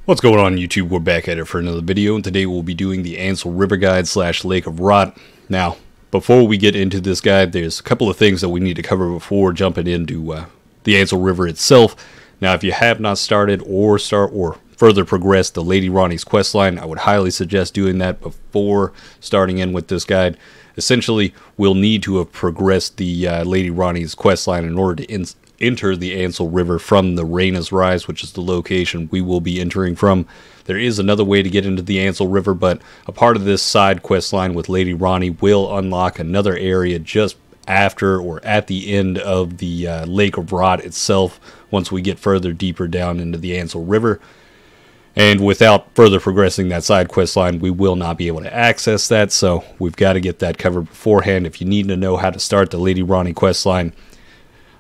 What's going on, YouTube? We're back at it for another video, and today we'll be doing the Ansel River Guide / Lake of Rot. Now, before we get into this guide, there's a couple of things that we need to cover before jumping into the Ansel River itself. Now, if you have not started or further progressed the Lady Ranni's questline, I would highly suggest doing that before starting in with this guide. Essentially, we'll need to have progressed the Lady Ranni's questline in order to enter the Ansel River from the Ranni's Rise, which is the location we will be entering from. There is another way to get into the Ansel River, but a part of this side quest line with Lady Ranni will unlock another area just after or at the end of the Lake of Rot itself, once we get further deeper down into the Ansel River. And without further progressing that side quest line, we will not be able to access that, so we've got to get that covered beforehand. If you need to know how to start the Lady Ranni quest line,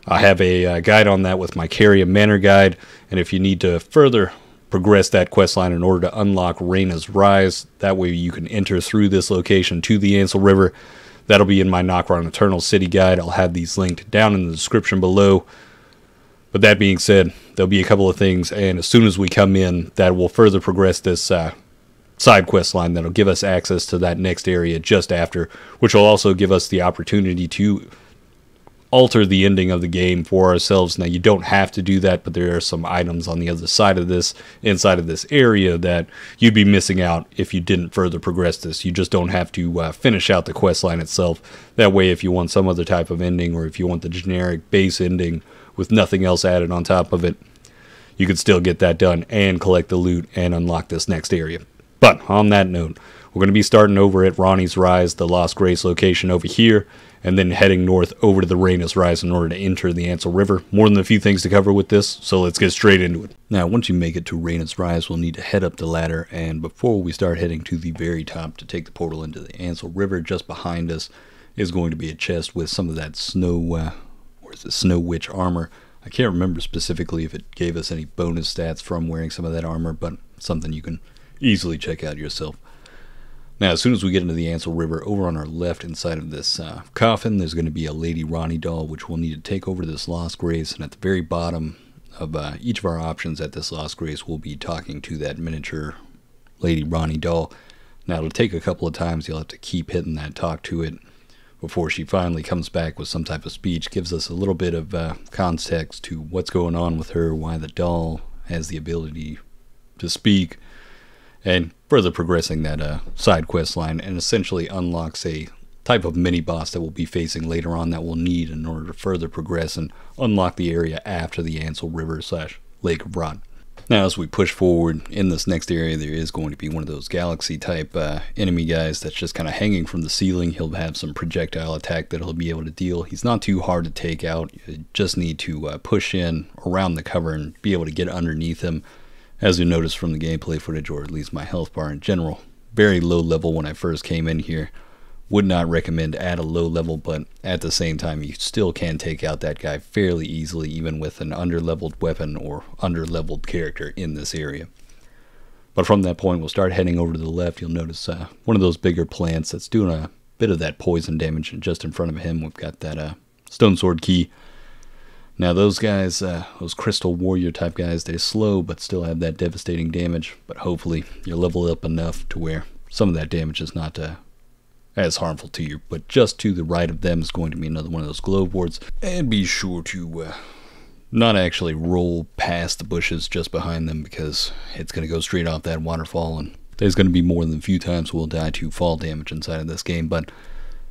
I have a guide on that with my Carrier Manor guide, and if you need to further progress that questline in order to unlock Ranni's Rise, that way you can enter through this location to the Ansel River, that'll be in my Nokron Eternal City guide. I'll have these linked down in the description below. But that being said, there'll be a couple of things, and as soon as we come in, that will further progress this side quest line that'll give us access to that next area just after, which will also give us the opportunity to alter the ending of the game for ourselves. Now, you don't have to do that, but there are some items on the other side of this, inside of this area, that you'd be missing out if you didn't further progress this. You just don't have to finish out the quest line itself. That way, if you want some other type of ending, or if you want the generic base ending with nothing else added on top of it, you can still get that done and collect the loot and unlock this next area. But on that note, we're going to be starting over at Ranni's Rise, the Lost Grace location over here, and then heading north over to the Ranni's Rise in order to enter the Ansel River. More than a few things to cover with this, so let's get straight into it. Now, once you make it to Ranni's Rise, we'll need to head up the ladder, and before we start heading to the very top to take the portal into the Ansel River, just behind us is going to be a chest with some of that Snow Witch armor. I can't remember specifically if it gave us any bonus stats from wearing some of that armor, but something you can easily check out yourself. Now, as soon as we get into the Ansel River, over on our left inside of this coffin, there's going to be a Lady Ranni doll, which we'll need to take over to this Lost Grace, and at the very bottom of each of our options at this Lost Grace, we'll be talking to that miniature Lady Ranni doll. Now, it'll take a couple of times. You'll have to keep hitting that talk to it before she finally comes back with some type of speech. Gives us a little bit of context to what's going on with her, why the doll has the ability to speak, and further progressing that side quest line, and essentially unlocks a type of mini boss that we'll be facing later on that we'll need in order to further progress and unlock the area after the Ansel River / Lake of Rot. Now, as we push forward in this next area, there is going to be one of those galaxy type enemy guys that's just kind of hanging from the ceiling. He'll have some projectile attack that he'll be able to deal. He's not too hard to take out. You just need to push in around the cover and be able to get underneath him. As you notice from the gameplay footage, or at least my health bar in general, very low level when I first came in here. Would not recommend at a low level, but at the same time, you still can take out that guy fairly easily, even with an underleveled weapon or underleveled character in this area. But from that point, we'll start heading over to the left. You'll notice one of those bigger plants that's doing a bit of that poison damage, and just in front of him, we've got that stone sword key. Now, those guys, those crystal warrior type guys, they're slow but still have that devastating damage. But hopefully, you're leveled up enough to where some of that damage is not as harmful to you. But just to the right of them is going to be another one of those gloveworts. And be sure to not actually roll past the bushes just behind them, because it's going to go straight off that waterfall. And there's going to be more than a few times we'll die to fall damage inside of this game. But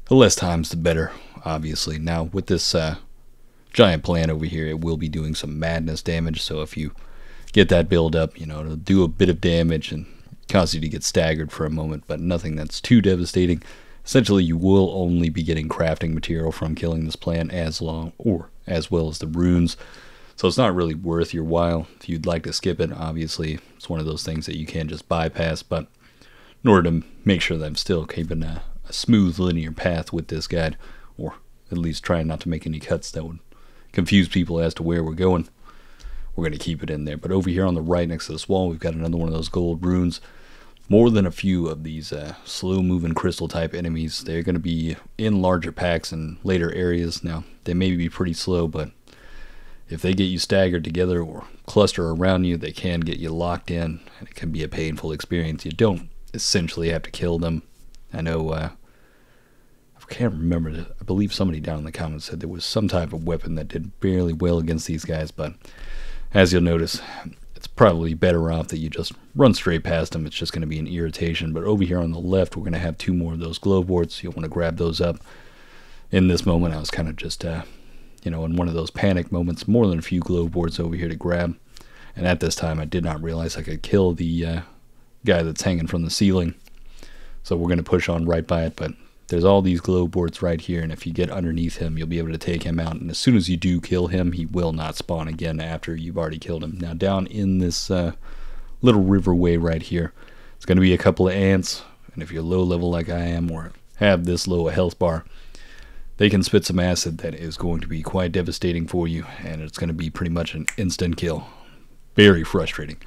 the less times, the better, obviously. Now, with this giant plant over here, it will be doing some madness damage, so if you get that build up, you know, it'll do a bit of damage and cause you to get staggered for a moment, but nothing that's too devastating. Essentially, you will only be getting crafting material from killing this plant as well as the runes, so it's not really worth your while. If you'd like to skip it, obviously it's one of those things that you can't just bypass, but in order to make sure that I'm still keeping a smooth linear path with this guide, or at least trying not to make any cuts that would confuse people as to where we're going, we're going to keep it in there. But over here on the right next to this wall, we've got another one of those gold runes. More than a few of these slow moving crystal type enemies. They're going to be in larger packs in later areas. Now, they may be pretty slow, but if they get you staggered together or cluster around you, they can get you locked in, and it can be a painful experience. You don't essentially have to kill them. I know, I can't remember, I believe somebody down in the comments said there was some type of weapon that did fairly well against these guys, but as you'll notice, it's probably better off that you just run straight past them. It's just going to be an irritation. But over here on the left, we're going to have 2 more of those gloveworts. You'll want to grab those up. In this moment, I was kind of just, in one of those panic moments, more than a few gloveworts over here to grab. And at this time, I did not realize I could kill the guy that's hanging from the ceiling. So we're going to push on right by it, but there's all these gloveworts right here, and if you get underneath him, you'll be able to take him out. And as soon as you do kill him, he will not spawn again after you've already killed him. Now, down in this little riverway right here, it's going to be a couple of ants, and if you're low level like I am, or have this low a health bar, they can spit some acid that is going to be quite devastating for you, and it's going to be pretty much an instant kill. Very frustrating.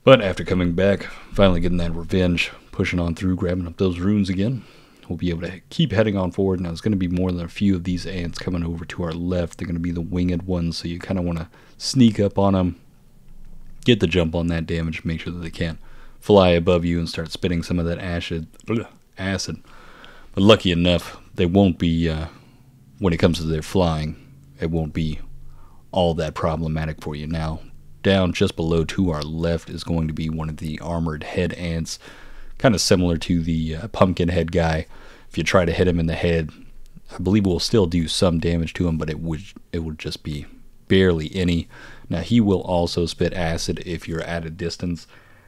But after coming back, finally getting that revenge, pushing on through, grabbing up those runes again, we'll be able to keep heading on forward. Now, there's going to be more than a few of these ants coming over to our left. They're going to be the winged ones, so you kind of want to sneak up on them, get the jump on that damage, make sure that they can't fly above you and start spitting some of that acid. But lucky enough, they won't be, when it comes to their flying, it won't be all that problematic for you. Now, down just below to our left is going to be one of the armored head ants, kind of similar to the pumpkin head guy. If you try to hit him in the head, I believe it will still do some damage to him, but it would just be barely any. Now, he will also spit acid if you're at a distance.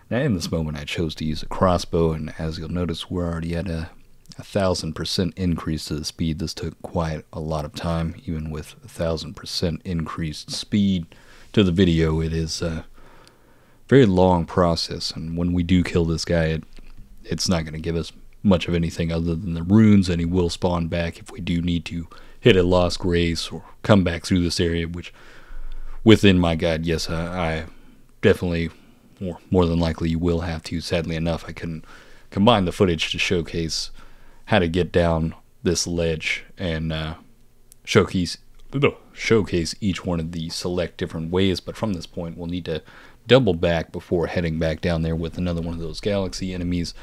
Now, in this moment, I chose to use a crossbow, and as you'll notice, we're already at a 1,000% increase to the speed. This took quite a lot of time. Even with 1,000% increased speed to the video, it is a very long process, and when we do kill this guy, it's not going to give us much of anything other than the runes, and he will spawn back if we do need to hit a lost grace or come back through this area, which within my guide, yes, I definitely, or more than likely, you will have to. Sadly enough, I couldn't combine the footage to showcase how to get down this ledge and showcase each one of the select different ways, but from this point we'll need to double back before heading back down there with another one of those galaxy enemies.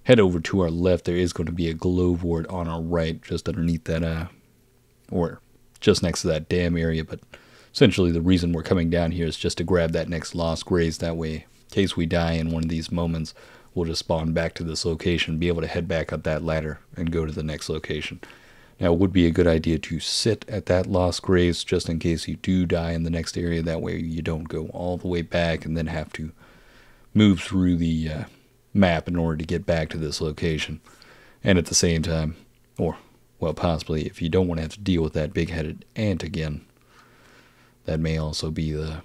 Head over to our left. There is going to be a glowewort on our right, just underneath that, or just next to that dam area, but essentially the reason we're coming down here is just to grab that next lost grace. That way, in case we die in one of these moments, we'll just spawn back to this location, be able to head back up that ladder and go to the next location. Now, it would be a good idea to sit at that lost grace just in case you do die in the next area. That way you don't go all the way back and then have to move through the map in order to get back to this location. And at the same time, or, well, possibly, if you don't want to have to deal with that big-headed ant again, that may also be the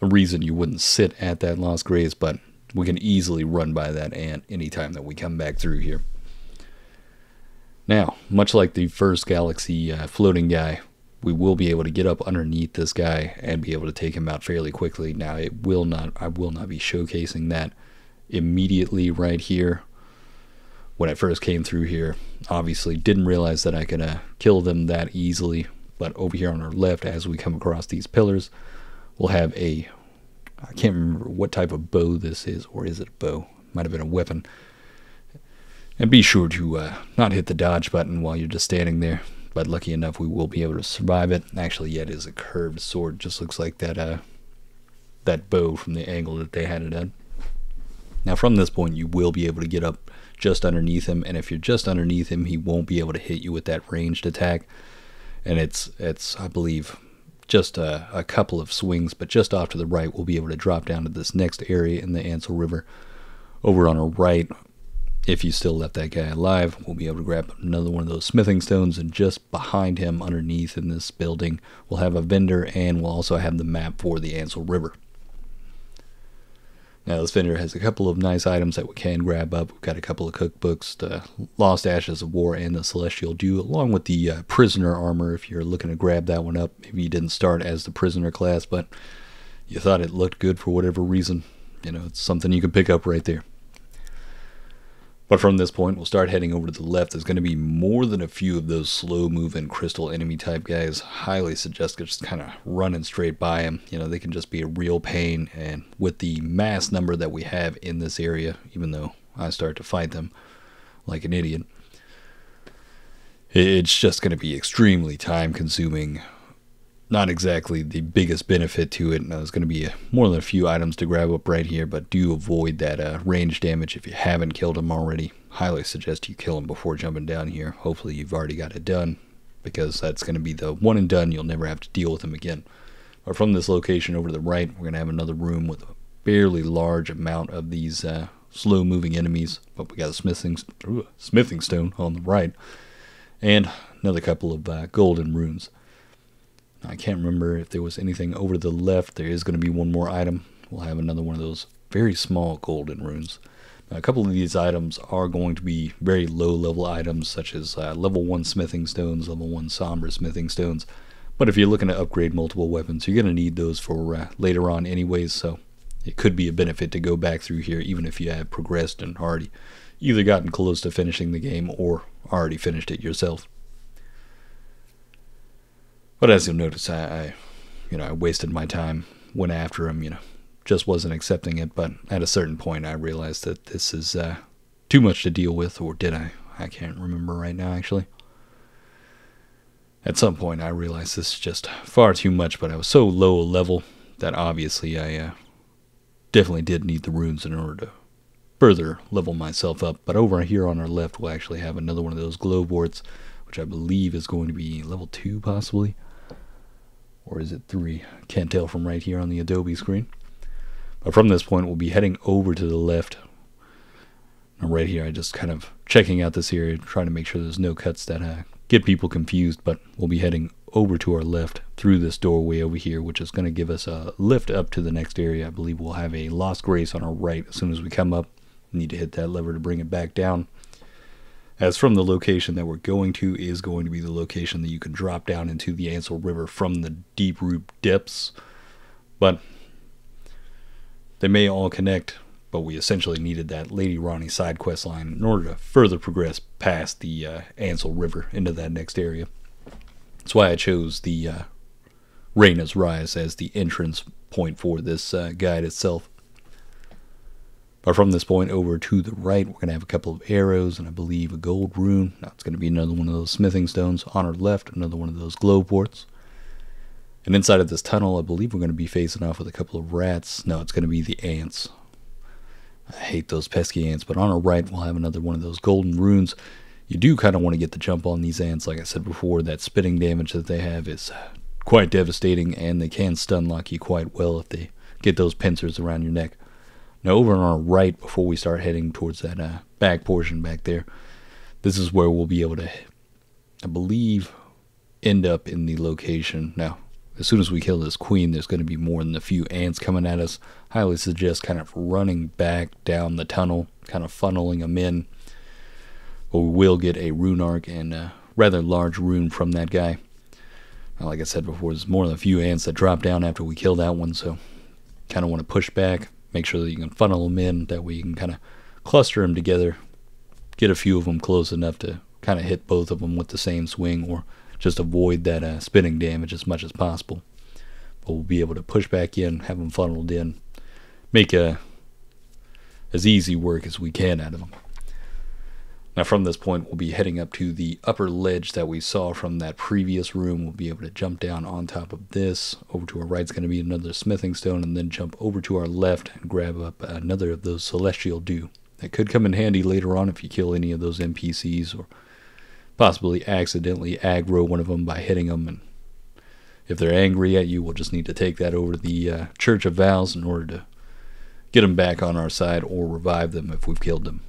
reason you wouldn't sit at that lost grace, but we can easily run by that ant anytime that we come back through here. Now, much like the first galaxy floating guy, we will be able to get up underneath this guy and be able to take him out fairly quickly. Now, I will not be showcasing that immediately right here. When I first came through here, obviously didn't realize that I could kill them that easily. But over here on our left, as we come across these pillars, we'll have I can't remember what type of bow this is, or is it a bow? Might have been a weapon. And be sure to not hit the dodge button while you're just standing there. But lucky enough, we will be able to survive it. Actually, yeah, it is a curved sword. Just looks like that that bow from the angle that they had it at. Now, from this point, you will be able to get up just underneath him. And if you're just underneath him, he won't be able to hit you with that ranged attack. And it's I believe, just a couple of swings. But just off to the right, we'll be able to drop down to this next area in the Ansel River. Over on our right, if you still left that guy alive, we'll be able to grab another one of those smithing stones, and just behind him, underneath in this building, we'll have a vendor, and we'll also have the map for the Ansel River. Now, this vendor has a couple of nice items that we can grab up. We've got a couple of cookbooks, the Lost Ashes of War and the Celestial Dew, along with the prisoner armor, if you're looking to grab that one up. Maybe you didn't start as the prisoner class, but you thought it looked good for whatever reason. You know, it's something you can pick up right there. But from this point, we'll start heading over to the left. There's going to be more than a few of those slow-moving crystal enemy type guys. Highly suggest just kind of running straight by them. You know, they can just be a real pain. And with the mass number that we have in this area, even though I start to fight them like an idiot, it's just going to be extremely time-consuming. Not exactly the biggest benefit to it. Now, there's going to be more than a few items to grab up right here, but do avoid that range damage if you haven't killed him already. Highly suggest you kill him before jumping down here. Hopefully you've already got it done, because that's going to be the one and done. You'll never have to deal with him again. But from this location over to the right, we're going to have another room with a fairly large amount of these slow-moving enemies. But we got a smithing stone on the right, and another couple of golden runes. I can't remember if there was anything over to the left. There is going to be one more item. We'll have another one of those very small golden runes. Now, a couple of these items are going to be very low level items, such as level 1 smithing stones, level 1 somber smithing stones. But if you're looking to upgrade multiple weapons, you're going to need those for later on anyways, so it could be a benefit to go back through here even if you have progressed and already either gotten close to finishing the game or already finished it yourself. But as you'll notice, I wasted my time, went after him, just wasn't accepting it. But at a certain point, I realized that this is too much to deal with, or did I? I can't remember right now, actually. At some point, I realized this is just far too much, but I was so low a level that obviously I definitely did need the runes in order to further level myself up. But over here on our left, we'll actually have another one of those gloveworts, which I believe is going to be level 2, possibly. Or is it 3? Can't tell from right here on the Adobe screen. But from this point, we'll be heading over to the left. Now right here, I just kind of checking out this area, trying to make sure there's no cuts that get people confused. But we'll be heading over to our left through this doorway over here, which is going to give us a lift up to the next area. I believe we'll have a Lost Grace on our right as soon as we come up. We need to hit that lever to bring it back down. As from the location that we're going to is going to be the location that you can drop down into the Ansel River from the deep root depths. But they may all connect, but we essentially needed that Lady Ranni side quest line in order to further progress past the Ansel River into that next area. That's why I chose the Reyna's Rise as the entrance point for this guide itself. But from this point over to the right, we're going to have a couple of arrows and I believe a gold rune. Now it's going to be another one of those smithing stones. On our left, another one of those gloveworts. And inside of this tunnel, I believe we're going to be facing off with a couple of rats. No, it's going to be the ants. I hate those pesky ants. But on our right, we'll have another one of those golden runes. You do kind of want to get the jump on these ants. Like I said before, that spitting damage that they have is quite devastating, and they can stun lock you quite well if they get those pincers around your neck. Now over on our right, before we start heading towards that back portion back there, this is where we'll be able to, I believe, end up in the location. Now, as soon as we kill this queen, there's going to be more than a few ants coming at us. Highly suggest kind of running back down the tunnel, kind of funneling them in. But we will get a rune arc and a rather large rune from that guy. Now, like I said before, there's more than a few ants that drop down after we kill that one, so kind of want to push back. Make sure that you can funnel them in, that way you can kind of cluster them together, get a few of them close enough to kind of hit both of them with the same swing, or just avoid that spinning damage as much as possible. But we'll be able to push back in, have them funneled in, make as easy work as we can out of them. Now from this point, we'll be heading up to the upper ledge that we saw from that previous room. We'll be able to jump down on top of this. Over to our right is going to be another smithing stone, and then jump over to our left and grab up another of those celestial dew. That could come in handy later on if you kill any of those NPCs, or possibly accidentally aggro one of them by hitting them. And if they're angry at you, we'll just need to take that over to the Church of Vows in order to get them back on our side, or revive them if we've killed them.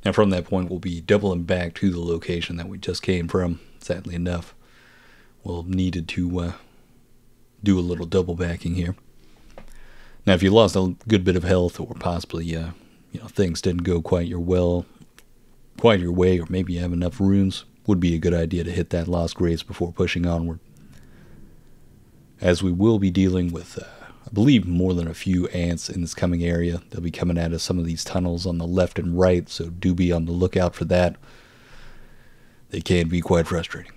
Now from that point, we'll be doubling back to the location that we just came from. Sadly enough, we'll have needed to do a little double backing here. Now if you lost a good bit of health, or possibly things didn't go quite your way, or maybe you have enough runes, would be a good idea to hit that Lost Grace before pushing onward, as we will be dealing with I believe, more than a few ants in this coming area. They'll be coming out of some of these tunnels on the left and right, so do be on the lookout for that. They can be quite frustrating.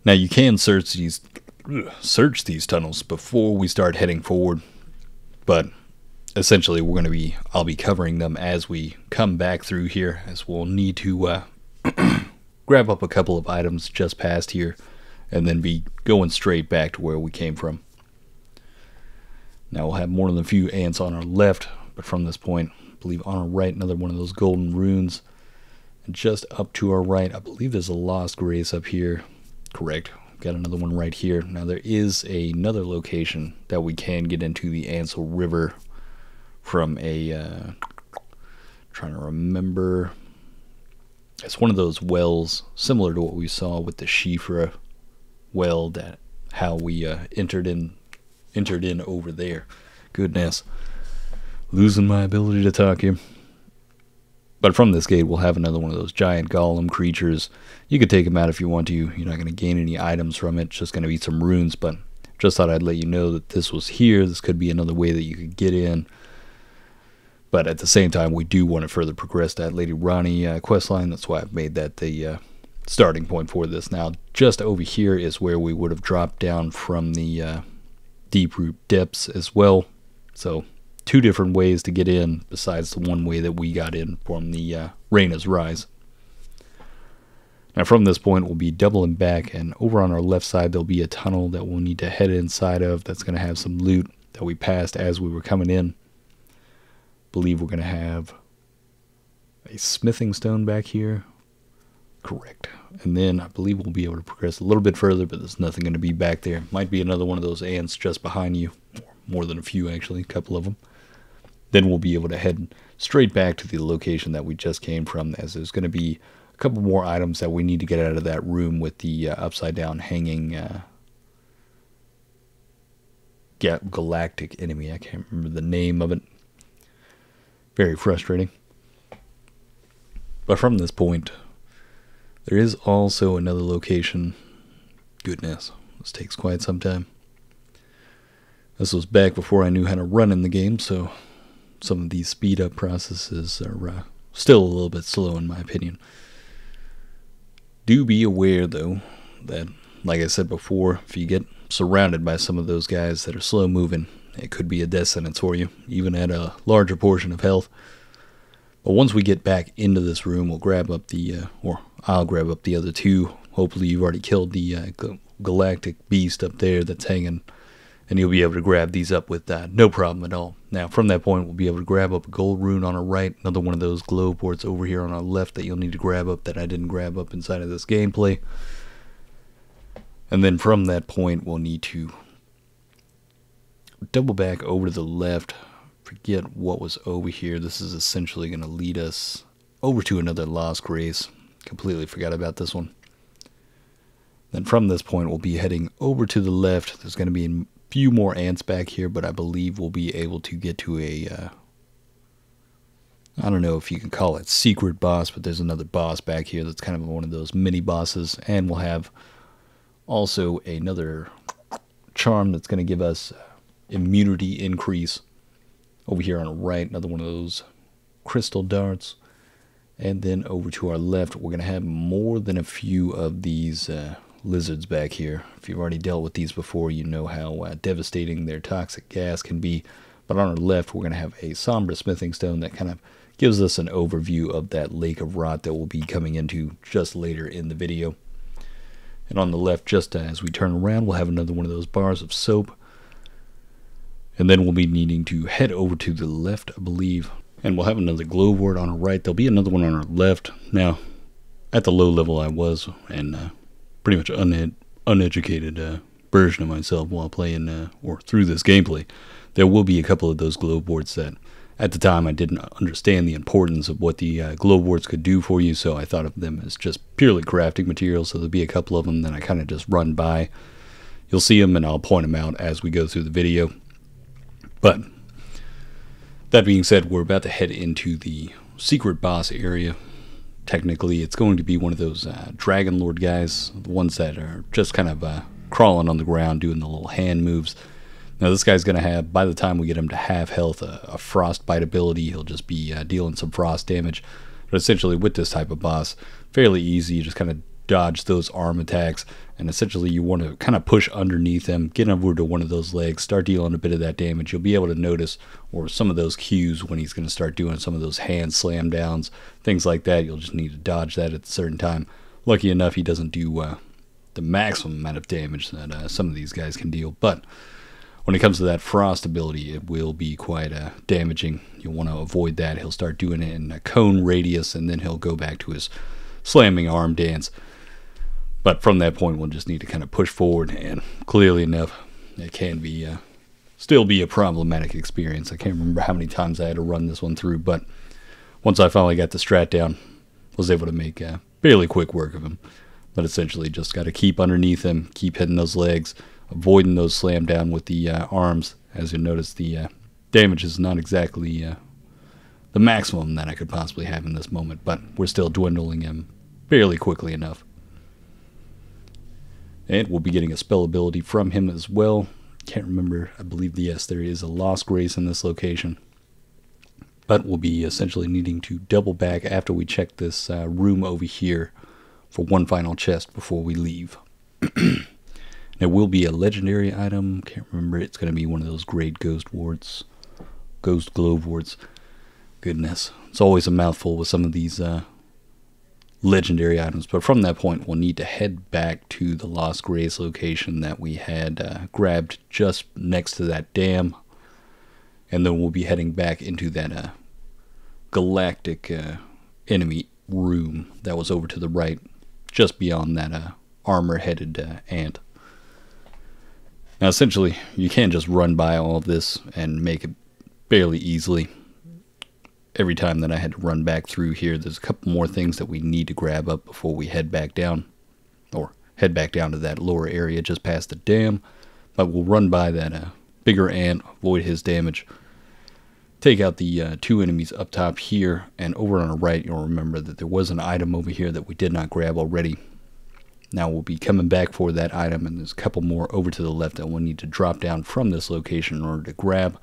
Now you can search these tunnels before we start heading forward, but essentially I'll be covering them as we come back through here, as we'll need to grab up a couple of items just past here and then be going straight back to where we came from. Now we'll have more than a few ants on our left, but from this point, I believe on our right, another one of those golden runes. And just up to our right, I believe there's a lost grace up here. Correct. Got another one right here. Now there is another location that we can get into the Ansel River from a, trying to remember. It's one of those wells similar to what we saw with the Shifra well, that how we entered in over there. Goodness, losing my ability to talk here. But from this gate, we'll have another one of those giant golem creatures. You could take them out if you want to. You're not going to gain any items from it. It's just going to be some runes. But just thought I'd let you know that this was here. This could be another way that you could get in. But at the same time, we do want to further progress that Lady Ranni questline. That's why I've made that the starting point for this. Now, just over here is where we would have dropped down from the deep root depths as well. So two different ways to get in besides the one way that we got in from the Reyna's Rise. Now from this point we'll be doubling back, and over on our left side there'll be a tunnel that we'll need to head inside of that's going to have some loot that we passed as we were coming in. Believe we're going to have a smithing stone back here. Correct. And then I believe we'll be able to progress a little bit further, but there's nothing going to be back there. Might be another one of those ants just behind you. More than a few actually, a couple of them. Then we'll be able to head straight back to the location that we just came from, as there's going to be a couple more items that we need to get out of that room with the upside down hanging galactic enemy. I can't remember the name of it. Very frustrating. But from this point, there is also another location. Goodness, this takes quite some time. This was back before I knew how to run in the game, so some of these speed up processes are still a little bit slow in my opinion. Do be aware though that, like I said before, if you get surrounded by some of those guys that are slow moving, it could be a death sentence for you, even at a larger portion of health. But once we get back into this room, we'll grab up the, or I'll grab up the other two. Hopefully you've already killed the galactic beast up there that's hanging, and you'll be able to grab these up with no problem at all. Now from that point we'll be able to grab up a gold rune on our right, another one of those GLOVEWORTs over here on our left that you'll need to grab up that I didn't grab up inside of this gameplay. And then from that point we'll need to double back over to the left. Forget what was over here. This is essentially going to lead us over to another lost grace. Completely forgot about this one. Then from this point we'll be heading over to the left. There's going to be a few more ants back here, but I believe we'll be able to get to a I don't know if you can call it secret boss, but there's another boss back here that's kind of one of those mini bosses, and we'll have also another charm that's going to give us immunity increase over here on the right, another one of those crystal darts. And then over to our left we're going to have more than a few of these lizards back here. If you've already dealt with these before, you know how devastating their toxic gas can be. But on our left we're going to have a somber smithing stone that kind of gives us an overview of that lake of rot that we'll be coming into just later in the video. And on the left, just as we turn around, we'll have another one of those bars of soap. And then we'll be needing to head over to the left, I believe, and we'll have another GLOVEWORT on our right. There'll be another one on our left. Now, at the low level I was, and pretty much uneducated version of myself while playing or through this gameplay, there will be a couple of those GLOVEWORTs that at the time I didn't understand the importance of what the GLOVEWORTs could do for you, so I thought of them as just purely crafting materials. So there'll be a couple of them that I kind of just run by. You'll see them and I'll point them out as we go through the video. But that being said, we're about to head into the secret boss area. Technically, it's going to be one of those Dragon Lord guys, the ones that are just kind of crawling on the ground, doing the little hand moves. Now this guy's going to have, by the time we get him to half health, a frostbite ability. He'll just be dealing some frost damage. But essentially with this type of boss, fairly easy. You just kind of dodge those arm attacks, and essentially you want to kind of push underneath him, get over to one of those legs, start dealing a bit of that damage. You'll be able to notice, or some of those cues when he's going to start doing some of those hand slam downs, things like that. You'll just need to dodge that at a certain time. Lucky enough, he doesn't do the maximum amount of damage that some of these guys can deal, but when it comes to that frost ability, it will be quite damaging. You'll want to avoid that. He'll start doing it in a cone radius, and then he'll go back to his slamming arm dance. But from that point, we'll just need to kind of push forward, and clearly enough, it can be still be a problematic experience. I can't remember how many times I had to run this one through, but once I finally got the strat down, was able to make fairly quick work of him. But essentially just got to keep underneath him, keep hitting those legs, avoiding those slam down with the arms. As you'll notice, the damage is not exactly the maximum that I could possibly have in this moment, but we're still dwindling him fairly quickly enough. And we'll be getting a spell ability from him as well. Can't remember, I believe yes, there is a Lost Grace in this location. But we'll be essentially needing to double back after we check this room over here for one final chest before we leave. There will be a legendary item, can't remember, it's going to be one of those great ghost warts, ghost gloveworts. Goodness, it's always a mouthful with some of these legendary items, but from that point we'll need to head back to the Lost Grace location that we had grabbed just next to that dam, and then we'll be heading back into that galactic enemy room that was over to the right, just beyond that armor-headed ant. Now essentially you can just run by all of this and make it fairly easily. Every time that I had to run back through here, there's a couple more things that we need to grab up before we head back down, or head back down to that lower area just past the dam. But we'll run by that bigger ant, avoid his damage, take out the two enemies up top here, and over on the right you'll remember that there was an item over here that we did not grab already. Now we'll be coming back for that item, and there's a couple more over to the left that we'll need to drop down from this location in order to grab.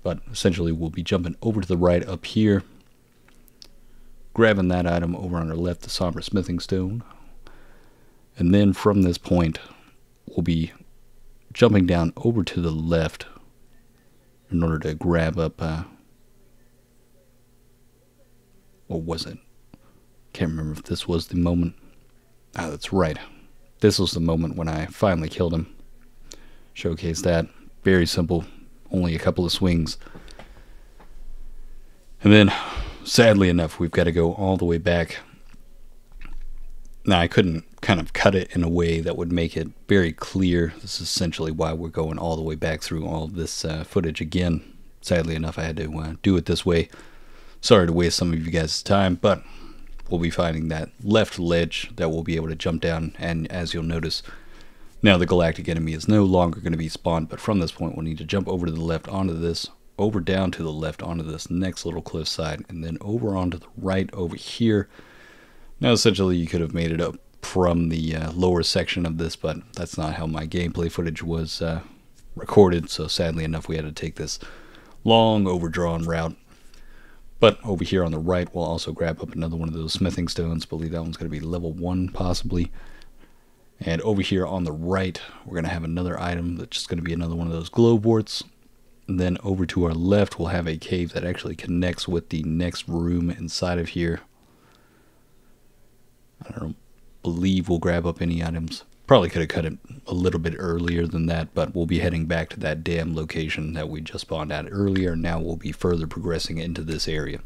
But essentially we'll be jumping over to the right up here, grabbing that item over on our left, the Somber Smithing Stone. And then from this point we'll be jumping down over to the left in order to grab up, what was it? Can't remember if this was the moment. Ah, that's right. This was the moment when I finally killed him. Showcase that. Very simple. Only a couple of swings. And then, sadly enough, we've got to go all the way back. Now, I couldn't kind of cut it in a way that would make it very clear. This is essentially why we're going all the way back through all of this footage again. Sadly enough, I had to do it this way. Sorry to waste some of you guys' time, but we'll be finding that left ledge that we'll be able to jump down. And as you'll notice, now the galactic enemy is no longer going to be spawned, but from this point we'll need to jump over to the left onto this, over down to the left onto this next little cliff side, and then over onto the right over here. Now essentially you could have made it up from the lower section of this, but that's not how my gameplay footage was recorded, so sadly enough we had to take this long overdrawn route. But over here on the right we'll also grab up another one of those smithing stones. I believe that one's going to be level 1 possibly. And over here on the right, we're going to have another item that's just going to be another one of those gloveworts. And then over to our left, we'll have a cave that actually connects with the next room inside of here. I don't believe we'll grab up any items. Probably could have cut it a little bit earlier than that, but we'll be heading back to that dam location that we just spawned at earlier. Now we'll be further progressing into this area.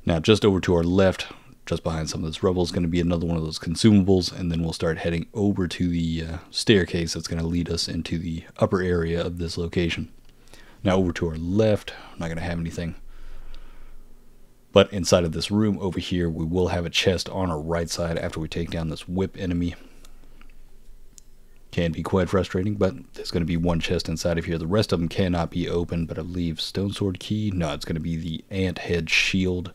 Now just over to our left, just behind some of this rubble, is going to be another one of those consumables, and then we'll start heading over to the staircase that's going to lead us into the upper area of this location. Now over to our left, I'm not going to have anything, but inside of this room over here we will have a chest on our right side after we take down this whip enemy. Can be quite frustrating, but there's going to be one chest inside of here. The rest of them cannot be opened, but I believe STONESWORD key, no, it's going to be the ant head shield.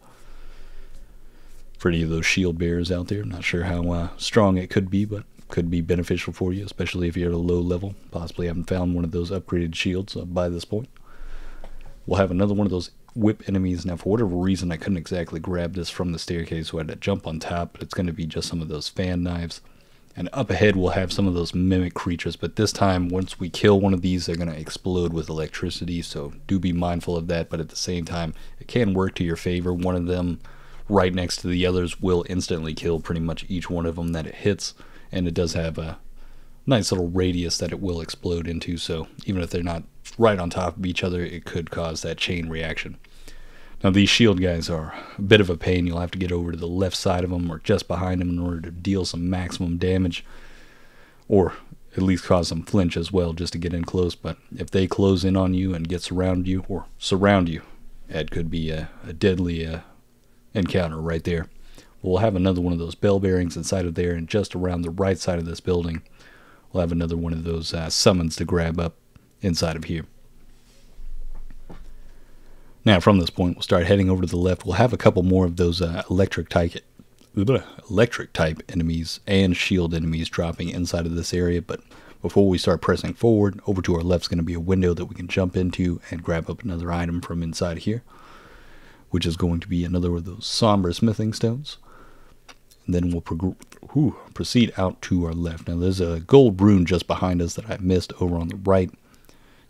For any of those shield bearers out there, I'm not sure how strong it could be, but could be beneficial for you, especially if you're at a low level. Possibly haven't found one of those upgraded shields by this point. We'll have another one of those whip enemies. Now, for whatever reason, I couldn't exactly grab this from the staircase, so I had to jump on top, but it's going to be just some of those fan knives. And up ahead, we'll have some of those mimic creatures, but this time, once we kill one of these, they're going to explode with electricity, so do be mindful of that, but at the same time, it can work to your favor. One of them right next to the others will instantly kill pretty much each one of them that it hits, and it does have a nice little radius that it will explode into, so even if they're not right on top of each other, it could cause that chain reaction. Now, these shield guys are a bit of a pain. You'll have to get over to the left side of them or just behind them in order to deal some maximum damage, or at least cause some flinch as well just to get in close. But if they close in on you and get surround you, that could be a deadly encounter right there. We'll have another one of those bell bearings inside of there, and just around the right side of this building, we'll have another one of those summons to grab up inside of here. Now, from this point, we'll start heading over to the left. We'll have a couple more of those electric type enemies and shield enemies dropping inside of this area. But before we start pressing forward, over to our left is going to be a window that we can jump into and grab up another item from inside here, which is going to be another of those somber smithing stones. And then we'll proceed out to our left. Now, there's a gold rune just behind us that I missed over on the right.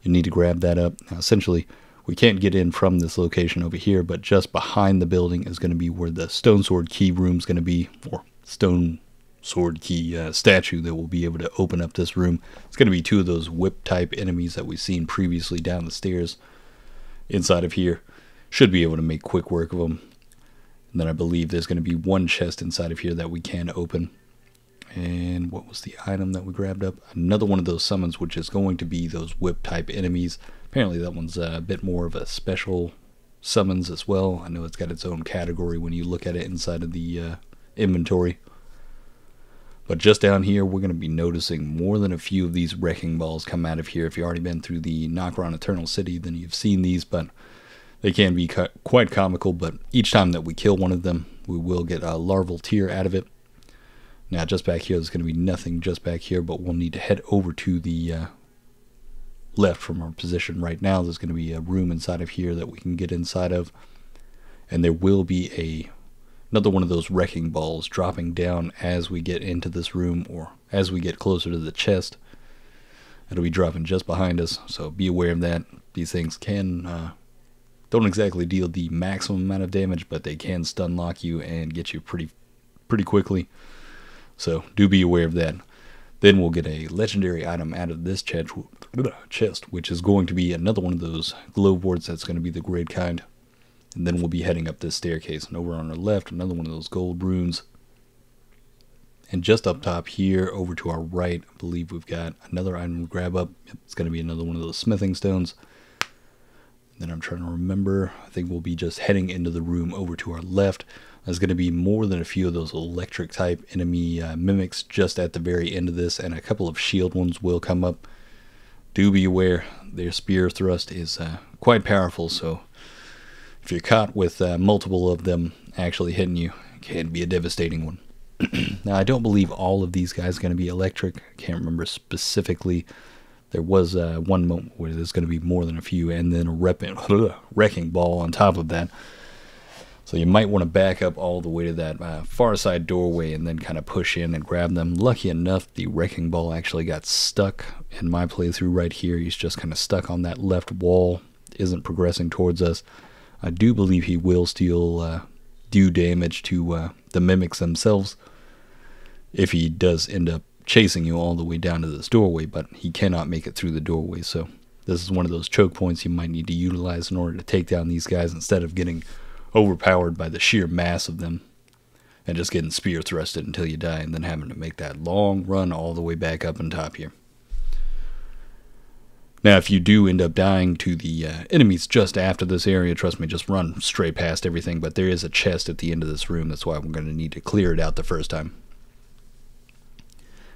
You need to grab that up. Now, essentially, we can't get in from this location over here, but just behind the building is going to be where the stone sword key room is going to be, or stone sword key statue that will be able to open up this room. It's going to be two of those whip type enemies that we've seen previously down the stairs inside of here. Should be able to make quick work of them. And then I believe there's going to be one chest inside of here that we can open. And what was the item that we grabbed up? Another one of those summons, which is going to be those whip type enemies. Apparently that one's a bit more of a special summons as well. I know it's got its own category when you look at it inside of the inventory. But just down here, we're going to be noticing more than a few of these wrecking balls come out of here. If you've already been through the Nokron Eternal City, then you've seen these, but they can be quite comical. But each time that we kill one of them, we will get a larval tear out of it. Now, just back here, there's going to be nothing just back here, but we'll need to head over to the left from our position right now. There's going to be a room inside of here that we can get inside of, and there will be another one of those wrecking balls dropping down as we get into this room, or as we get closer to the chest. It'll be dropping just behind us, so be aware of that. These things can don't exactly deal the maximum amount of damage, but they can stun lock you and get you pretty quickly, so do be aware of that. Then we'll get a legendary item out of this chest, which is going to be another one of those gloveworts. That's going to be the great kind. And then we'll be heading up this staircase. And over on our left, another one of those gold runes. And just up top here, over to our right, I believe we've got another item to grab up. Yep, it's going to be another one of those smithing stones. And then I'm trying to remember. I think we'll be just heading into the room over to our left. There's going to be more than a few of those electric type enemy mimics just at the very end of this, and a couple of shield ones will come up. Do be aware, their spear thrust is quite powerful, so if you're caught with multiple of them actually hitting you, it can be a devastating one. Now, I don't believe all of these guys are going to be electric. I can't remember specifically. There was one moment where there's going to be more than a few, and then a wrecking ball on top of that. So you might want to back up all the way to that far side doorway and then kind of push in and grab them. Lucky enough, the wrecking ball actually got stuck in my playthrough right here. He's just kind of stuck on that left wall, isn't progressing towards us. I do believe he will still do damage to the mimics themselves if he does end up chasing you all the way down to this doorway, but he cannot make it through the doorway. So this is one of those choke points you might need to utilize in order to take down these guys instead of getting overpowered by the sheer mass of them and just getting spear thrusted until you die and then having to make that long run all the way back up on top here. Now, if you do end up dying to the enemies just after this area, trust me, just run straight past everything, but there is a chest at the end of this room. That's why we're going to need to clear it out the first time.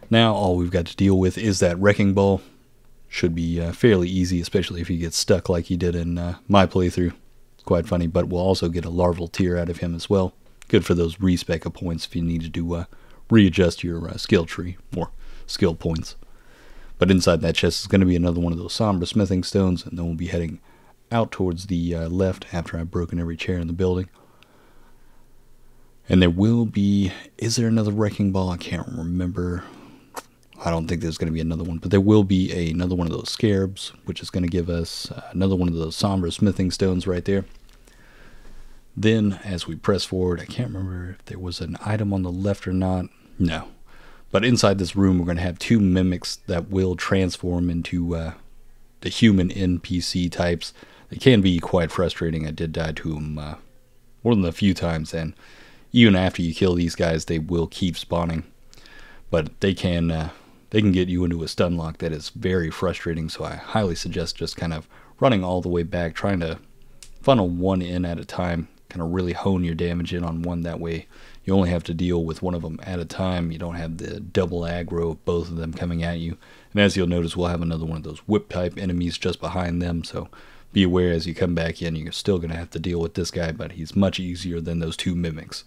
Now, all we've got to deal with is that wrecking ball. Should be fairly easy, especially if he gets stuck like he did in my playthrough. Quite funny, but we'll also get a larval tear out of him as well. Good for those respec points if you need to readjust your skill tree, or skill points. But inside that chest is going to be another one of those somber smithing stones, and then we'll be heading out towards the left after I've broken every chair in the building. And there will be, is there another wrecking ball? I can't remember. I don't think there's going to be another one, but there will be another one of those scarabs, which is going to give us another one of those somber smithing stones right there. Then, as we press forward, I can't remember if there was an item on the left or not. No. But inside this room, we're going to have 2 mimics that will transform into the human NPC types. They can be quite frustrating. I did die to them more than a few times, and even after you kill these guys, they will keep spawning. But they can get you into a stun lock that is very frustrating, so I highly suggest just kind of running all the way back, trying to funnel one in at a time, kind of really hone your damage in on one. That way you only have to deal with one of them at a time. You don't have the double aggro of both of them coming at you. And as you'll notice, we'll have another one of those whip type enemies just behind them, so be aware as you come back in, you're still going to have to deal with this guy, but he's much easier than those 2 mimics.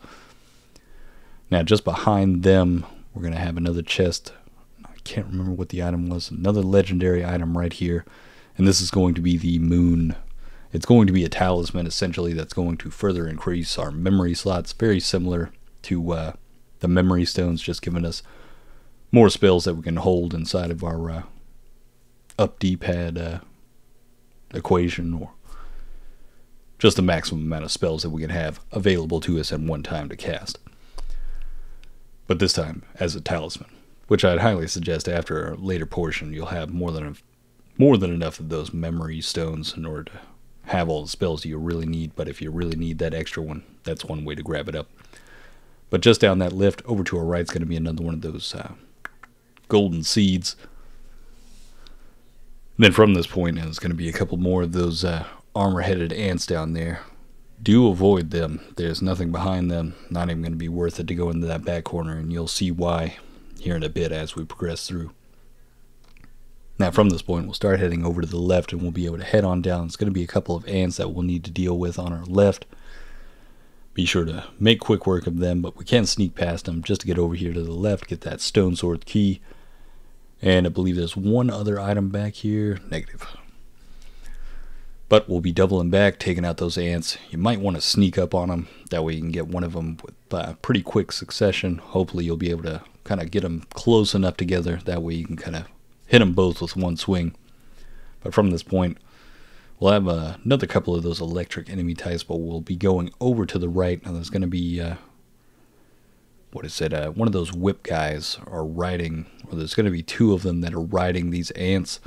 Now just behind them, we're going to have another chest. I can't remember what the item was. Another legendary item right here, and this is going to be the moon. It's going to be a talisman, essentially, that's going to further increase our memory slots, very similar to the memory stones, just giving us more spells that we can hold inside of our up D-pad equation, or just the maximum amount of spells that we can have available to us at one time to cast. But this time as a talisman, which I'd highly suggest after a later portion you'll have more than enough of those memory stones in order to have all the spells you really need. But if you really need that extra one, that's one way to grab it up. But just down that lift over to our right is going to be another one of those golden seeds. And then from this point, there's going to be a couple more of those armor-headed ants down there. Do avoid them. There's nothing behind them. Not even going to be worth it to go into that back corner, and you'll see why here in a bit as we progress through. Now from this point, we'll start heading over to the left, and we'll be able to head on down. It's going to be a couple of ants that we'll need to deal with on our left. Be sure to make quick work of them, but we can sneak past them just to get over here to the left, get that stone sword key. And I believe there's one other item back here. Negative. But we'll be doubling back, taking out those ants. You might want to sneak up on them. That way you can get one of them with pretty quick succession. Hopefully you'll be able to kind of get them close enough together. That way you can kind of hit them both with one swing. But from this point, we'll have another couple of those electric enemy types, but we'll be going over to the right. Now there's going to be, one of those whip guys are riding, or there's going to be 2 of them that are riding these ants.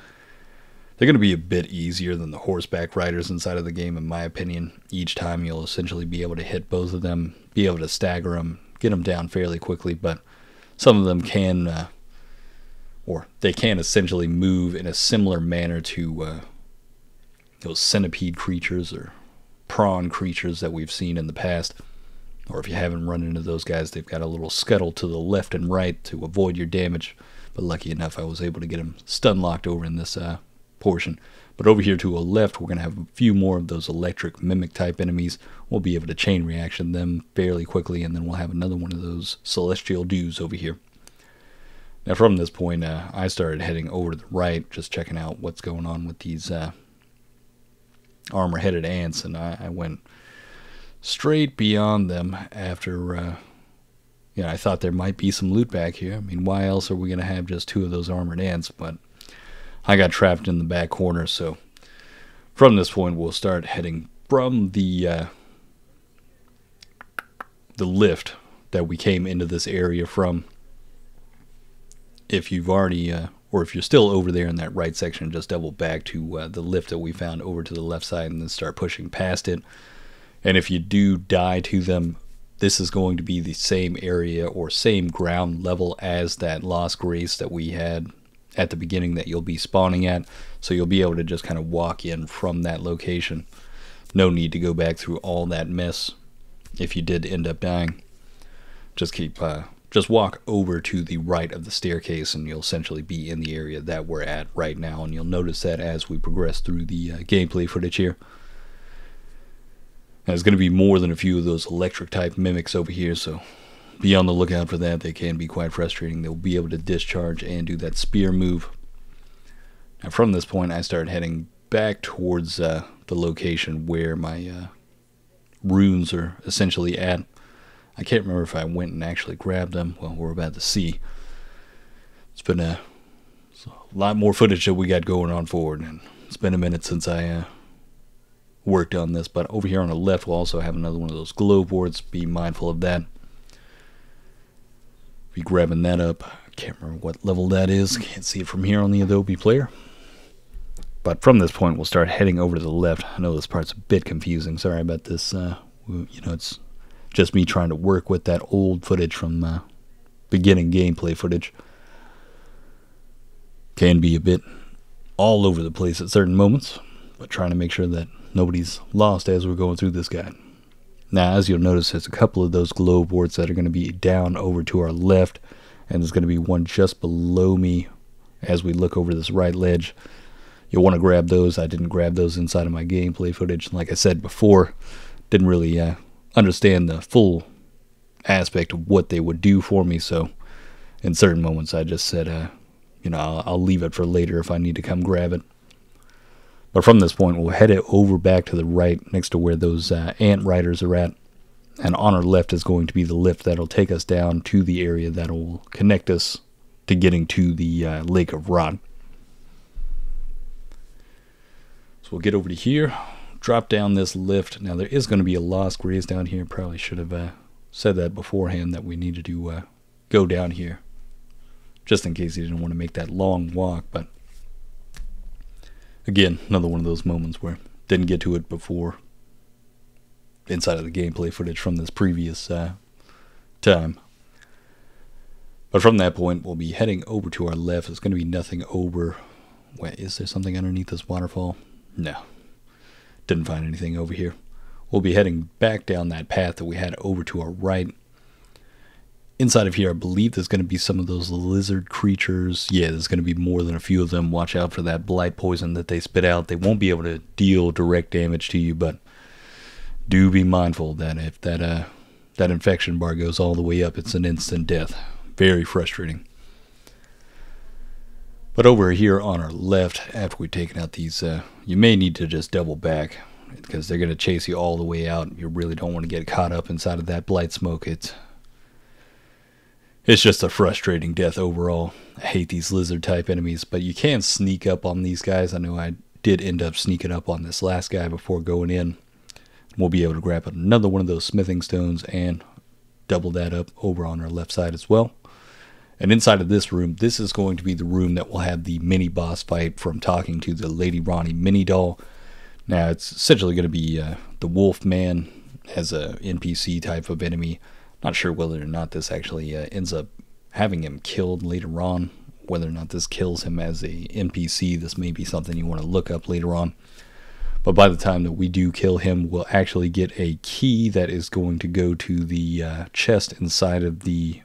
They're going to be a bit easier than the horseback riders inside of the game, in my opinion. Each time you'll essentially be able to hit both of them, be able to stagger them, get them down fairly quickly, but some of them can, or they can essentially move in a similar manner to those centipede creatures or prawn creatures that we've seen in the past. Or if you haven't run into those guys, they've got a little scuttle to the left and right to avoid your damage. But lucky enough, I was able to get them stun locked over in this portion. But over here to our left, we're going to have a few more of those electric mimic type enemies. We'll be able to chain reaction them fairly quickly, and then we'll have another one of those celestial dews over here. Now from this point, I started heading over to the right, just checking out what's going on with these armor-headed ants, and I went straight beyond them after, I thought there might be some loot back here. I mean, why else are we going to have just 2 of those armored ants? But I got trapped in the back corner, so from this point we'll start heading from the lift that we came into this area from. If you've already, or if you're still over there in that right section, just double back to the lift that we found over to the left side and then start pushing past it. And if you do die to them, this is going to be the same area or same ground level as that Lost Grace that we had at the beginning that you'll be spawning at. So you'll be able to just kind of walk in from that location. No need to go back through all that mess if you did end up dying. Just walk over to the right of the staircase and you'll essentially be in the area that we're at right now. And you'll notice that as we progress through the gameplay footage here. Now, there's going to be more than a few of those electric type mimics over here, so be on the lookout for that. They can be quite frustrating. They'll be able to discharge and do that spear move. Now from this point, I started heading back towards the location where my runes are essentially at. I can't remember if I went and actually grabbed them. Well, we're about to see. It's been a lot more footage that we got going on forward, and it's been a minute since I worked on this. But over here on the left, we'll also have another one of those globe warts. Be mindful of that. Be grabbing that up. I can't remember what level that is. Can't see it from here on the Adobe player. But from this point, we'll start heading over to the left. I know this part's a bit confusing. Sorry about this. It's just me trying to work with that old footage from beginning gameplay footage. Can be a bit all over the place at certain moments, but trying to make sure that nobody's lost as we're going through this guide. Now, as you'll notice, there's a couple of those globe warts that are going to be down over to our left, and there's going to be one just below me as we look over this right ledge. You'll want to grab those. I didn't grab those inside of my gameplay footage. Like I said before, didn't really understand the full aspect of what they would do for me, so in certain moments I just said, I'll leave it for later if I need to come grab it. But from this point, we'll head it over back to the right next to where those ant riders are at. And on our left is going to be the lift that'll take us down to the area that'll connect us to getting to the Lake of Rot. So we'll get over to here, drop down this lift. Now there is going to be a lost grace down here. Probably should have said that beforehand, that we needed to go down here, just in case you didn't want to make that long walk. But again, another one of those moments where didn't get to it before inside of the gameplay footage from this previous time. But from that point, we'll be heading over to our left. There's going to be nothing over. Wait, is there something underneath this waterfall? No. Didn't find anything over here. We'll be heading back down that path that we had over to our right. Inside of here, I believe there's going to be some of those lizard creatures. Yeah, there's going to be more than a few of them. Watch out for that blight poison that they spit out. They won't be able to deal direct damage to you, but do be mindful that if that infection bar goes all the way up, it's an instant death. Very frustrating. But over here on our left, after we've taken out these, you may need to just double back, because they're going to chase you all the way out. You really don't want to get caught up inside of that blight smoke. It's just a frustrating death overall. I hate these lizard type enemies, but you can sneak up on these guys. I know I did end up sneaking up on this last guy before going in. We'll be able to grab another one of those smithing stones and double that up over on our left side as well. And inside of this room, this is going to be the room that will have the mini boss fight from talking to the Lady Ranni mini doll. Now, it's essentially going to be the Wolf Man as a NPC type of enemy. Not sure whether or not this actually ends up having him killed later on. Whether or not this kills him as a NPC, this may be something you want to look up later on. But by the time that we do kill him, we'll actually get a key that is going to go to the chest inside of the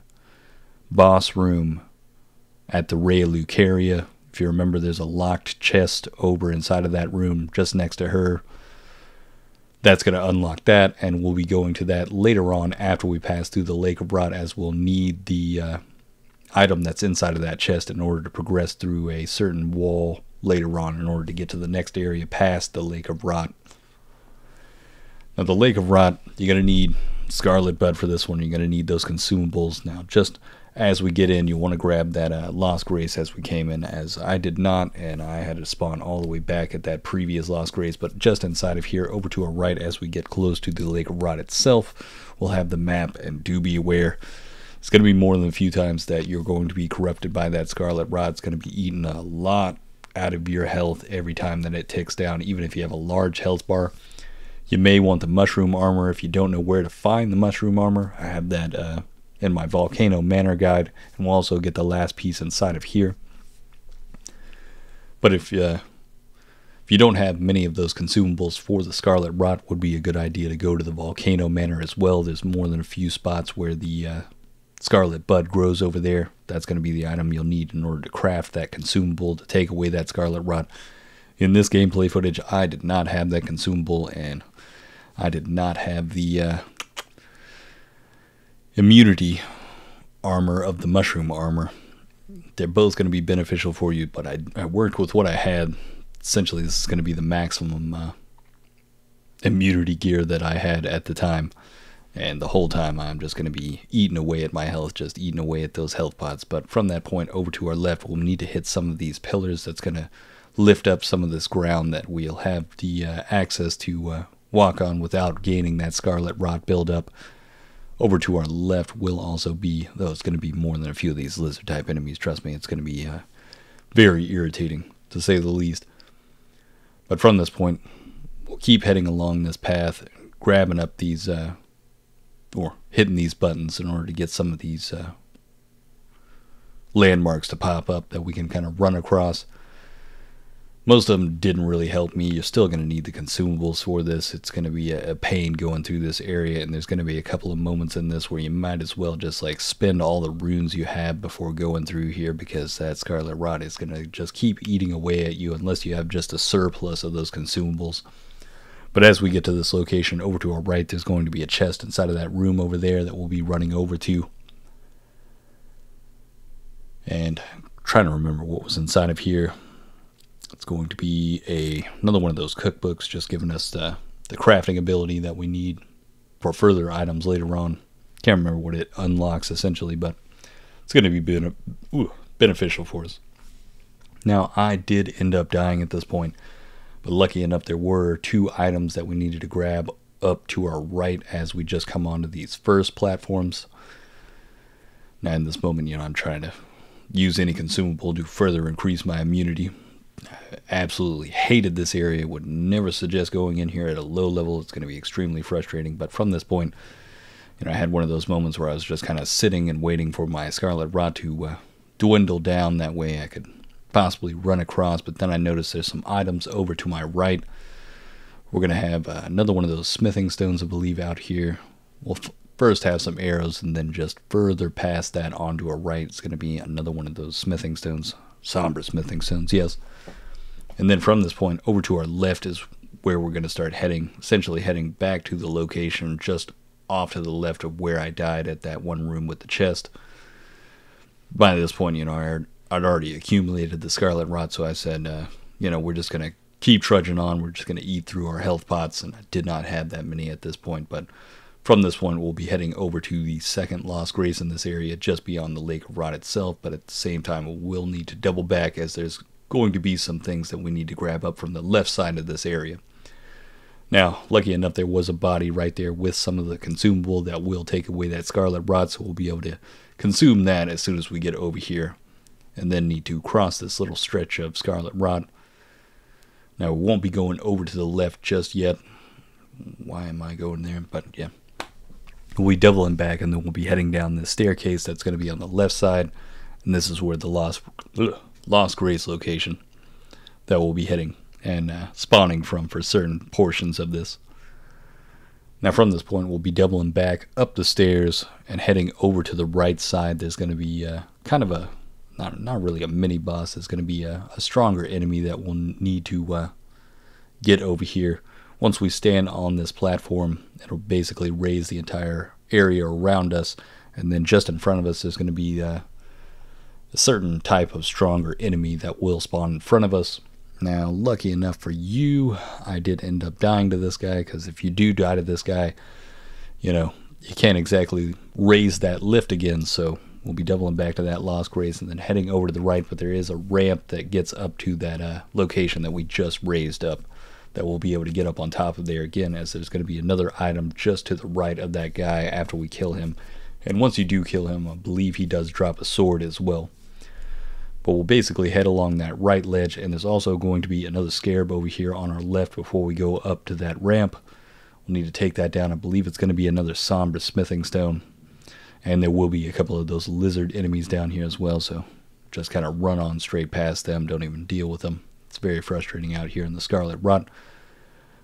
boss room at the Rhea Lucaria. If you remember, there's a locked chest over inside of that room just next to her. That's going to unlock that, and we'll be going to that later on after we pass through the Lake of Rot, as we'll need the item that's inside of that chest in order to progress through a certain wall later on in order to get to the next area past the Lake of Rot. Now, the Lake of Rot, you're going to need Scarlet Bud for this one. You're going to need those consumables. Now, just as we get in, you want to grab that Lost Grace as we came in, as I did not, and I had to spawn all the way back at that previous Lost Grace. But just inside of here, over to our right, as we get close to the Lake of Rot itself, we'll have the map, and do be aware, it's going to be more than a few times that you're going to be corrupted by that Scarlet Rot. It's going to be eating a lot out of your health every time that it ticks down, even if you have a large health bar. You may want the mushroom armor if you don't know where to find the mushroom armor. I have that in my Volcano Manor guide, and we'll also get the last piece inside of here. But if you don't have many of those consumables for the Scarlet Rot, would be a good idea to go to the Volcano Manor as well. There's more than a few spots where the Scarlet Bud grows over there. That's going to be the item you'll need in order to craft that consumable to take away that Scarlet Rot. In this gameplay footage, I did not have that consumable, and I did not have the immunity armor of the mushroom armor. They're both going to be beneficial for you, but I worked with what I had. Essentially, this is going to be the maximum immunity gear that I had at the time. And the whole time I'm just going to be eating away at my health, just eating away at those health pots. But from that point over to our left, we'll need to hit some of these pillars. That's going to lift up some of this ground that we'll have the access to walk on without gaining that scarlet rot buildup. Over to our left will also be, though it's going to be more than a few of these lizard type enemies, trust me, it's going to be very irritating to say the least. But from this point, we'll keep heading along this path, grabbing up these or hitting these buttons in order to get some of these landmarks to pop up that we can kind of run across. Most of them didn't really help me. You're still going to need the consumables for this. It's going to be a pain going through this area, and there's going to be a couple of moments in this where you might as well just like spend all the runes you have before going through here, because that scarlet rot is going to just keep eating away at you unless you have just a surplus of those consumables. But as we get to this location, over to our right, there's going to be a chest inside of that room over there that we'll be running over to. And I'm trying to remember what was inside of here. It's going to be another one of those cookbooks, just giving us the crafting ability that we need for further items later on. Can't remember what it unlocks essentially, but it's going to be beneficial for us. Now, I did end up dying at this point. But lucky enough, there were 2 items that we needed to grab up to our right as we just come onto these first platforms. Now in this moment, I'm trying to use any consumable to further increase my immunity. I absolutely hated this area, would never suggest going in here at a low level. It's going to be extremely frustrating. But from this point, I had one of those moments where I was just kind of sitting and waiting for my scarlet rot to dwindle down. That way I could possibly run across, but then I noticed there's some items over to my right. We're going to have another one of those smithing stones, I believe, out here. We'll first have some arrows, and then just further past that onto our right, it's going to be another one of those smithing stones. Somber smithing stones, yes. And then from this point over to our left is where we're going to start heading, essentially heading back to the location just off to the left of where I died at that one room with the chest. By this point, I'd already accumulated the scarlet rot, so I said, we're just going to keep trudging on. We're just going to eat through our health pots, and I did not have that many at this point. But from this point, we'll be heading over to the second Lost Grace in this area, just beyond the Lake of Rot itself. But at the same time, we'll need to double back, as there's going to be some things that we need to grab up from the left side of this area. Now, lucky enough, there was a body right there with some of the consumable that will take away that scarlet rot, so we'll be able to consume that as soon as we get over here. And then need to cross this little stretch of scarlet rot. Now, we won't be going over to the left just yet. Why am I going there? But yeah, we'll be doubling back, and then we'll be heading down this staircase that's going to be on the left side. And this is where the Lost Grace location that we'll be heading and spawning from for certain portions of this. Now, from this point, we'll be doubling back up the stairs and heading over to the right side. There's going to be kind of a not really a mini boss. It's going to be a stronger enemy that we'll need to get over here. Once we stand on this platform, it'll basically raise the entire area around us, and then just in front of us there's going to be a certain type of stronger enemy that will spawn in front of us. Now, lucky enough for you, I did end up dying to this guy, because if you do die to this guy, you can't exactly raise that lift again. So we'll be doubling back to that Lost Grace and then heading over to the right, but there is a ramp that gets up to that location that we just raised up that we'll be able to get up on top of there again, as there's going to be another item just to the right of that guy after we kill him. And once you do kill him, I believe he does drop a sword as well. But we'll basically head along that right ledge, and there's also going to be another scarab over here on our left before we go up to that ramp. We'll need to take that down. I believe it's going to be another somber smithing stone. And there will be a couple of those lizard enemies down here as well, so just kind of run on straight past them, don't even deal with them. It's very frustrating out here in the Scarlet Rot.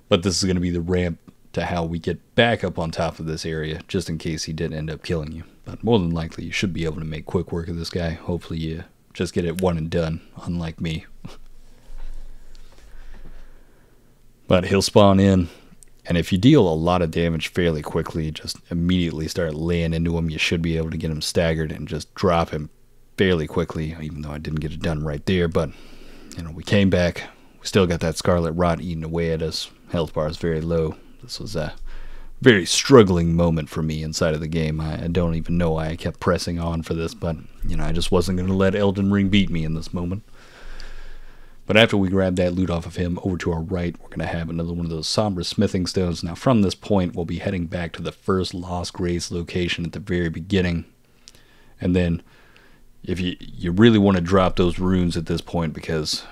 But this is going to be the ramp to how we get back up on top of this area, just in case he did end up killing you. But more than likely, you should be able to make quick work of this guy. Hopefully you just get it one and done, unlike me. But he'll spawn in And if you deal a lot of damage fairly quickly, just immediately start laying into him, you should be able to get him staggered and just drop him fairly quickly, even though I didn't get it done right there. But, you know, we came back. We still got that Scarlet Rot eating away at us. Health bar is very low. This was a very struggling moment for me inside of the game. I don't even know why I kept pressing on for this, but, you know, I just wasn't going to let Elden Ring beat me in this moment. But after we grab that loot off of him, over to our right, we're going to have another one of those somber smithing stones. Now, from this point, we'll be heading back to the first Lost Grace location at the very beginning. And then, if you really want to drop those runes at this point, because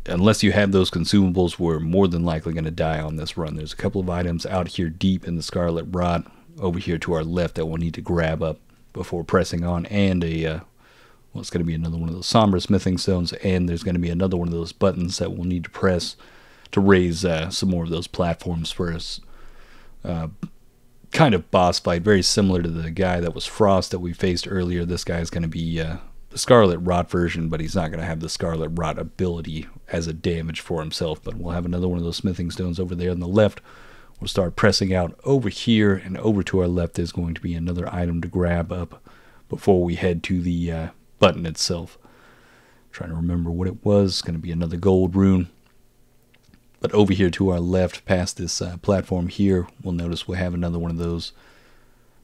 unless you have those consumables, we're more than likely going to die on this run. There's a couple of items out here deep in the Scarlet Rot, over here to our left, that we'll need to grab up before pressing on, and well, it's going to be another one of those somber smithing stones, and there's going to be another one of those buttons that we'll need to press to raise some more of those platforms for us. Kind of boss fight, very similar to the guy that was Frost that we faced earlier. This guy is going to be the Scarlet Rot version, but he's not going to have the Scarlet Rot ability as a damage for himself. But we'll have another one of those smithing stones over there on the left. We'll start pressing out over here, and over to our left is going to be another item to grab up before we head to the button itself. Trying to remember what it was. It's going to be another gold rune. But over here to our left, past this platform here, we'll notice we'll have another one of those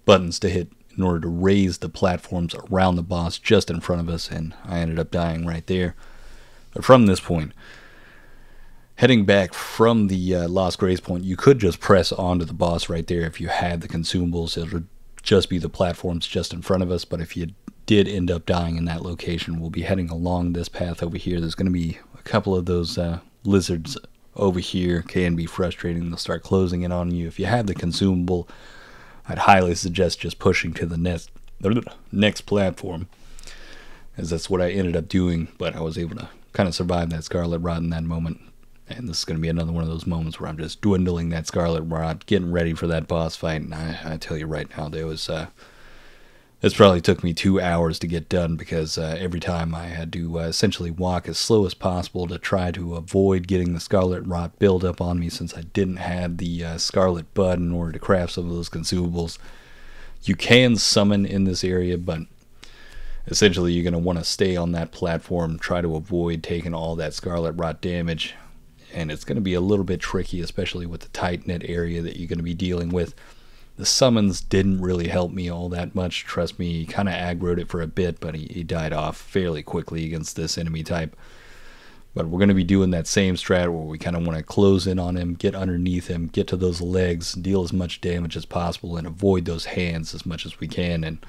buttons to hit in order to raise the platforms around the boss just in front of us, and I ended up dying right there. But from this point, heading back from the Lost Grace point, you could just press onto the boss right there if you had the consumables. It would just be the platforms just in front of us, but if you did end up dying in that location, we'll be heading along this path over here. There's going to be a couple of those lizards over here. Can be frustrating. They'll start closing in on you. If you have the consumable, I'd highly suggest just pushing to the next platform, as that's what I ended up doing. But I was able to kind of survive that Scarlet Rot in that moment, and this is going to be another one of those moments where I'm just dwindling that Scarlet Rot, getting ready for that boss fight. And I tell you right now, there was this probably took me 2 hours to get done, because every time I had to essentially walk as slow as possible to try to avoid getting the Scarlet Rot build up on me, since I didn't have the Scarlet Bud in order to craft some of those consumables. You can summon in this area, but essentially you're going to want to stay on that platform, try to avoid taking all that Scarlet Rot damage, and it's going to be a little bit tricky, especially with the tight knit area that you're going to be dealing with. The summons didn't really help me all that much. Trust me, he kind of aggroed it for a bit, but he died off fairly quickly against this enemy type. But we're going to be doing that same strat where we kind of want to close in on him, get underneath him, get to those legs, deal as much damage as possible, and avoid those hands as much as we can. And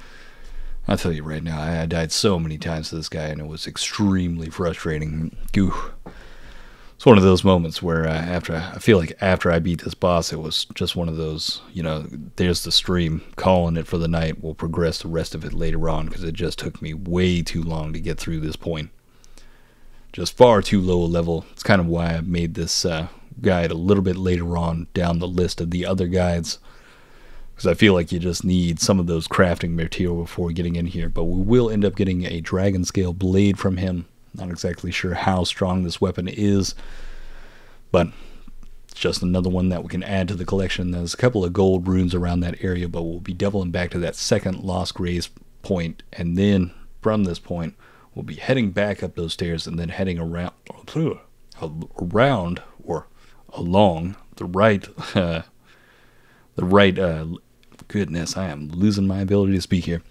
I'll tell you right now, I died so many times to this guy, and it was extremely frustrating. Goo. It's one of those moments where I feel like after I beat this boss, it was just one of those, you know, there's the stream, calling it for the night. We'll progress the rest of it later on, because it just took me way too long to get through this point. Just far too low a level. It's kind of why I made this guide a little bit later on down the list of the other guides, because I feel like you just need some of those crafting material before getting in here. But we will end up getting a Dragonscale blade from him. Not exactly sure how strong this weapon is, but it's just another one that we can add to the collection. There's a couple of gold runes around that area, but we'll be doubling back to that second Lost Grace point, and then from this point we'll be heading back up those stairs and then heading around or along the right goodness, I am losing my ability to speak here.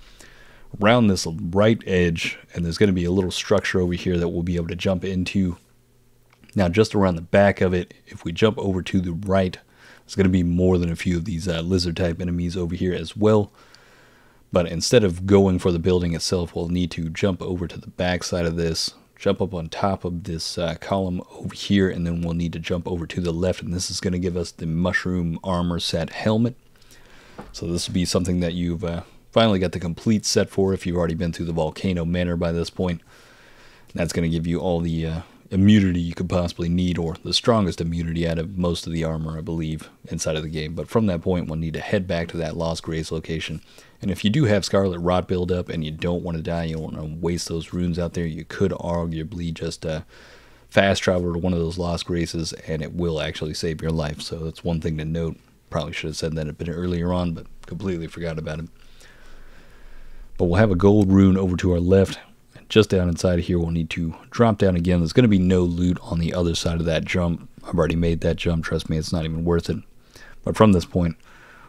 Around this right edge, and there's going to be a little structure over here that we'll be able to jump into. Now, just around the back of it, if we jump over to the right, there's going to be more than a few of these lizard type enemies over here as well. But instead of going for the building itself, we'll need to jump over to the back side of this, jump up on top of this column over here, and then we'll need to jump over to the left, and this is going to give us the mushroom armor set helmet. So this will be something that you've finally got the complete set for if you've already been through the Volcano Manor by this point. That's going to give you all the immunity you could possibly need, or the strongest immunity out of most of the armor, I believe, inside of the game. But from that point, we'll need to head back to that Lost Grace location. And if you do have Scarlet Rot build up and you don't want to die, you don't want to waste those runes out there, you could arguably just fast travel to one of those lost graces, and it will actually save your life. So that's one thing to note. Probably should have said that a bit earlier on, but completely forgot about it. But we'll have a gold rune over to our left. Just down inside of here, we'll need to drop down again. There's going to be no loot on the other side of that jump. I've already made that jump. Trust me, it's not even worth it. But from this point,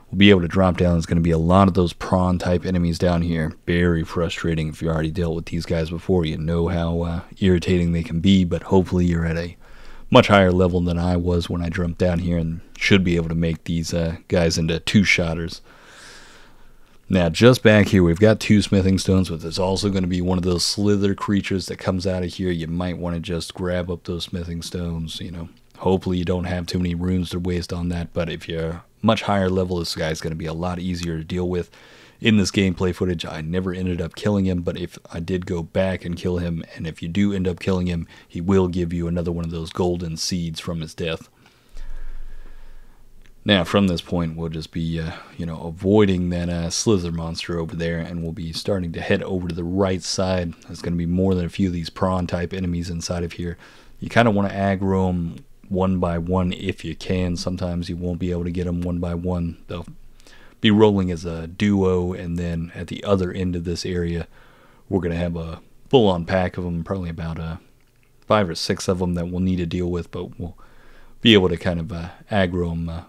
we'll be able to drop down. There's going to be a lot of those prawn-type enemies down here. Very frustrating if you already dealt with these guys before. You know how irritating they can be, but hopefully you're at a much higher level than I was when I jumped down here and should be able to make these guys into two-shotters. Now, just back here, we've got 2 smithing stones, but there's also going to be one of those slither creatures that comes out of here. You might want to just grab up those smithing stones, you know. Hopefully you don't have too many runes to waste on that, but if you're much higher level, this guy's going to be a lot easier to deal with. In this gameplay footage, I never ended up killing him, but if I did go back and kill him, and if you do end up killing him, he will give you another one of those golden seeds from his death. Now, from this point, we'll just be, avoiding that slither monster over there, and we'll be starting to head over to the right side. There's going to be more than a few of these prawn-type enemies inside of here. You kind of want to aggro them one by one if you can. Sometimes you won't be able to get them one by one. They'll be rolling as a duo, and then at the other end of this area, we're going to have a full-on pack of them, probably about 5 or 6 of them that we'll need to deal with, but we'll be able to kind of aggro them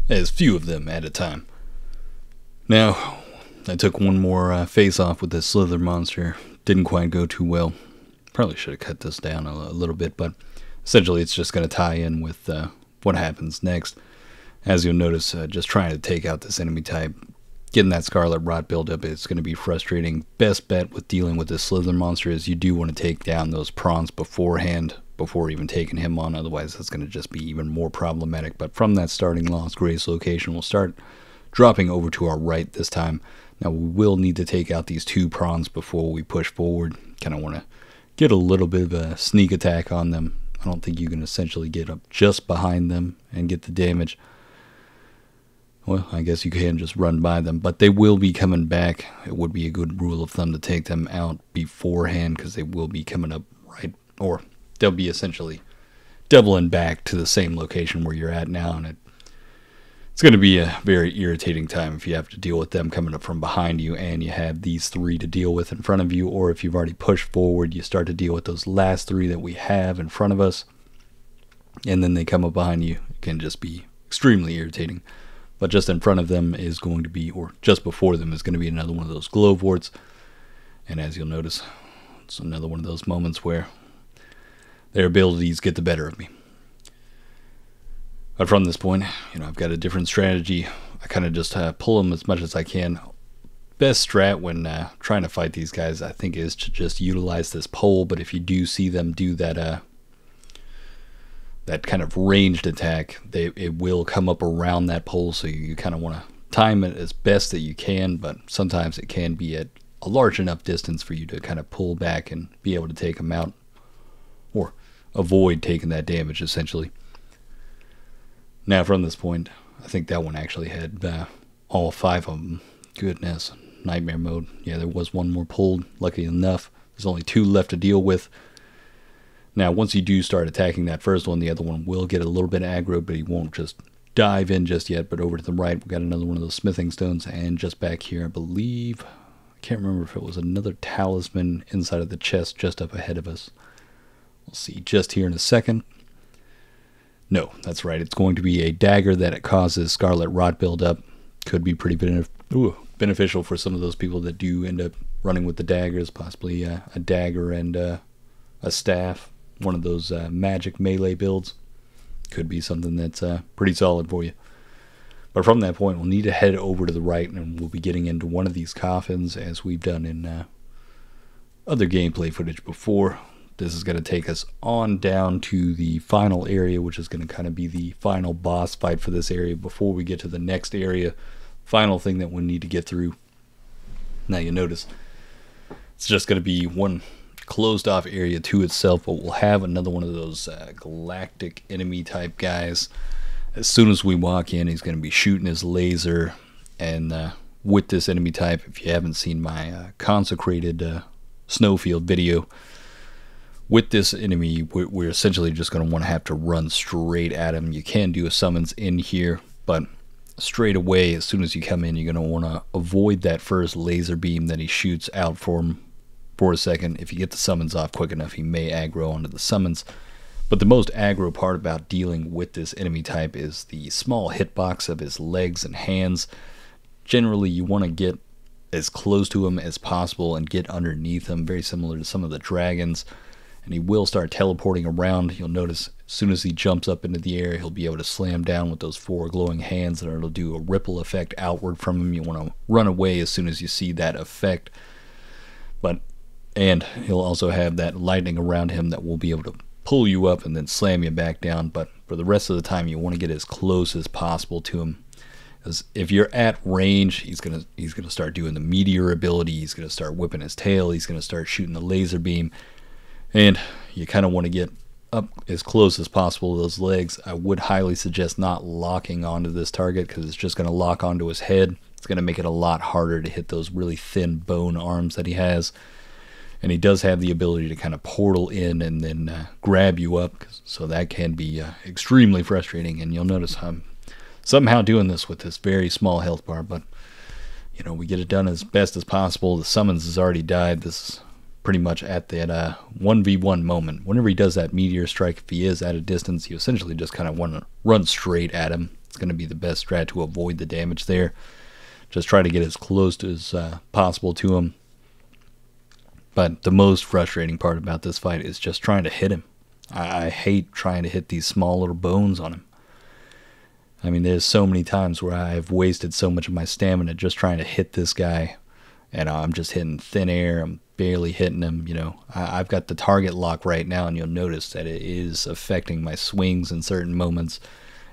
as few of them at a time. Now, I took one more face-off with this slither monster. Didn't quite go too well. Probably should have cut this down a little bit, but essentially it's just going to tie in with what happens next. As you'll notice, just trying to take out this enemy type, getting that scarlet rot buildup, it's going to be frustrating. Best bet with dealing with this slither monster is you do want to take down those prawns beforehand, before even taking him on. Otherwise, that's going to just be even more problematic. But from that starting Lost Grace location, we'll start dropping over to our right this time. Now, we will need to take out these 2 prawns before we push forward. Kind of want to get a little bit of a sneak attack on them. I don't think you can essentially get up just behind them and get the damage. Well, I guess you can just run by them, but they will be coming back. It would be a good rule of thumb to take them out beforehand, because they will be coming up right, or they'll be essentially doubling back to the same location where you're at now, and it's going to be a very irritating time if you have to deal with them coming up from behind you and you have these 3 to deal with in front of you, or if you've already pushed forward, you start to deal with those last 3 that we have in front of us, and then they come up behind you. It can just be extremely irritating. But just in front of them is going to be, or just before them is going to be another one of those gloveworts, and as you'll notice, it's another one of those moments where their abilities get the better of me. But from this point, I've got a different strategy. I kind of just pull them as much as I can. Best strat when trying to fight these guys, I think, is to just utilize this pole. But if you do see them do that that kind of ranged attack, it will come up around that pole. So you kind of want to time it as best that you can. But sometimes it can be at a large enough distance for you to kind of pull back and be able to take them out, or avoid taking that damage, essentially. Now, from this point, I think that one actually had all 5 of them. Goodness, nightmare mode. Yeah, there was one more pulled, lucky enough. There's only 2 left to deal with. Now, once you do start attacking that first one, the other one will get a little bit aggro, but he won't just dive in just yet. But over to the right, we've got another one of those smithing stones, and just back here, I believe, I can't remember if it was another talisman inside of the chest just up ahead of us. We'll see just here in a second. No, that's right. It's going to be a dagger that it causes scarlet rot buildup. Could be pretty beneficial for some of those people that do end up running with the daggers, possibly a dagger and a staff. One of those magic melee builds. Could be something that's pretty solid for you. But from that point, we'll need to head over to the right, and we'll be getting into one of these coffins, as we've done in other gameplay footage before. This is going to take us on down to the final area, which is going to kind of be the final boss fight for this area before we get to the next area. Final thing that we need to get through. Now you notice it's just going to be one closed off area to itself, but we'll have another one of those galactic enemy type guys. As soon as we walk in, he's going to be shooting his laser, and with this enemy type, if you haven't seen my consecrated snowfield video, with this enemy, we're essentially just going to want to have to run straight at him. You can do a summons in here, but straight away, as soon as you come in, you're going to want to avoid that first laser beam that he shoots out for a second. If you get the summons off quick enough, he may aggro onto the summons. But the most aggro part about dealing with this enemy type is the small hitbox of his legs and hands. Generally, you want to get as close to him as possible and get underneath him, very similar to some of the dragons. And he will start teleporting around. You'll notice as soon as he jumps up into the air, he'll be able to slam down with those 4 glowing hands, and it'll do a ripple effect outward from him. You want to run away as soon as you see that effect. And he'll also have that lightning around him that will be able to pull you up and then slam you back down. But for the rest of the time, you want to get as close as possible to him. Because if you're at range, he's gonna start doing the meteor ability. He's gonna start whipping his tail. He's gonna start shooting the laser beam. And you kind of want to get up as close as possible to those legs. I would highly suggest not locking onto this target, because it's just going to lock onto his head. It's going to make it a lot harder to hit those really thin bone arms that he has. And he does have the ability to kind of portal in and then grab you up, so that can be extremely frustrating. And you'll notice I'm somehow doing this with this very small health bar, but you know, we get it done as best as possible. The summons has already died. This is pretty much at that 1v1 moment. Whenever he does that meteor strike, if he is at a distance, you essentially just kind of want to run straight at him. It's going to be the best strat to avoid the damage there. Just try to get as close as possible to him. But the most frustrating part about this fight is just trying to hit him. I hate trying to hit these small little bones on him. I mean, there's so many times where I've wasted so much of my stamina just trying to hit this guy, and I'm just hitting thin air. I'm barely hitting him. You know, I've got the target lock right now, and you'll notice that it is affecting my swings in certain moments.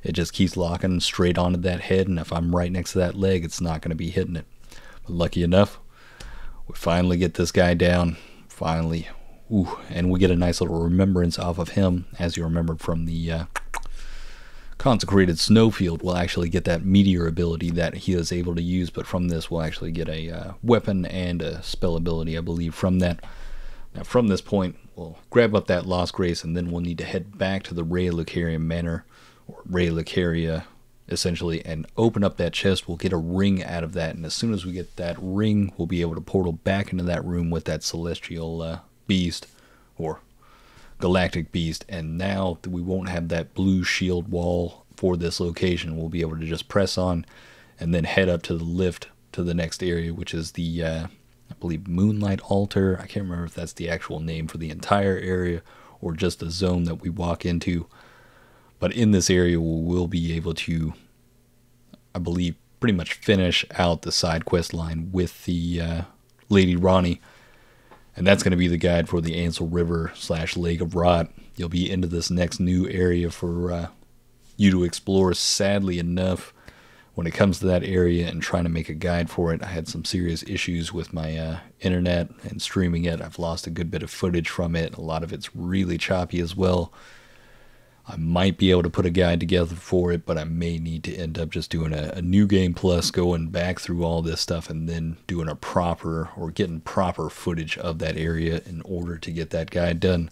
It just keeps locking straight onto that head, and if I'm right next to that leg, it's not going to be hitting it. But lucky enough, we finally get this guy down. Finally. Ooh, and we get a nice little remembrance off of him. As you remembered from the consecrated snowfield, we'll actually get that meteor ability that he is able to use, but from this we'll actually get a weapon and a spell ability, I believe, from that. Now from this point, we'll grab up that Lost Grace, and then we'll need to head back to the Ray Lucaria Manor, or Ray Lucaria, essentially, and open up that chest. We'll get a ring out of that, and as soon as we get that ring, we'll be able to portal back into that room with that celestial beast, or galactic beast, and now we won't have that blue shield wall for this location. We'll be able to just press on and then head up to the lift to the next area, which is the I believe Moonlight Altar. I can't remember if that's the actual name for the entire area or just the zone that we walk into. But in this area, we will be able to, I believe, pretty much finish out the side quest line with the Lady Ranni. And that's going to be the guide for the Ansel River / Lake of Rot. You'll be into this next new area for you to explore. Sadly enough, when it comes to that area and trying to make a guide for it, I had some serious issues with my internet and streaming it. I've lost a good bit of footage from it. A lot of it's really choppy as well. I might be able to put a guide together for it, but I may need to end up just doing a new game plus, going back through all this stuff and then doing a proper, or getting proper footage of that area in order to get that guide done.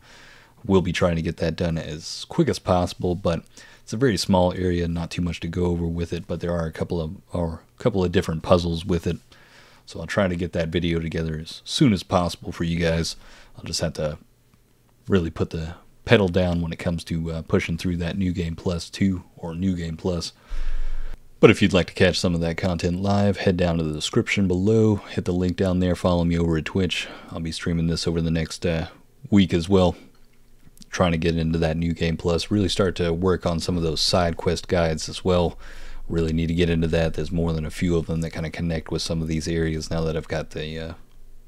We'll be trying to get that done as quick as possible, but it's a very small area, not too much to go over with it, but there are a couple of different puzzles with it. So I'll try to get that video together as soon as possible for you guys. I'll just have to really put the pedal down when it comes to pushing through that New Game Plus 2 or New Game Plus. But if you'd like to catch some of that content live, head down to the description below, hit the link down there, follow me over at Twitch. I'll be streaming this over the next week as well, trying to get into that New Game Plus, really start to work on some of those side quest guides as well. Really need to get into that. There's more than a few of them that kind of connect with some of these areas. Now that I've got the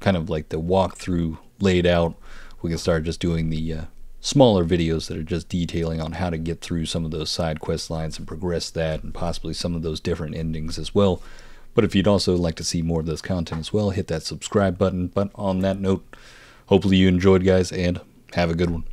kind of like the walkthrough laid out, we can start just doing the smaller videos that are just detailing on how to get through some of those side quest lines and progress that, and possibly some of those different endings as well. But if you'd also like to see more of this content as well, hit that subscribe button. But on that note, hopefully you enjoyed, guys, and have a good one.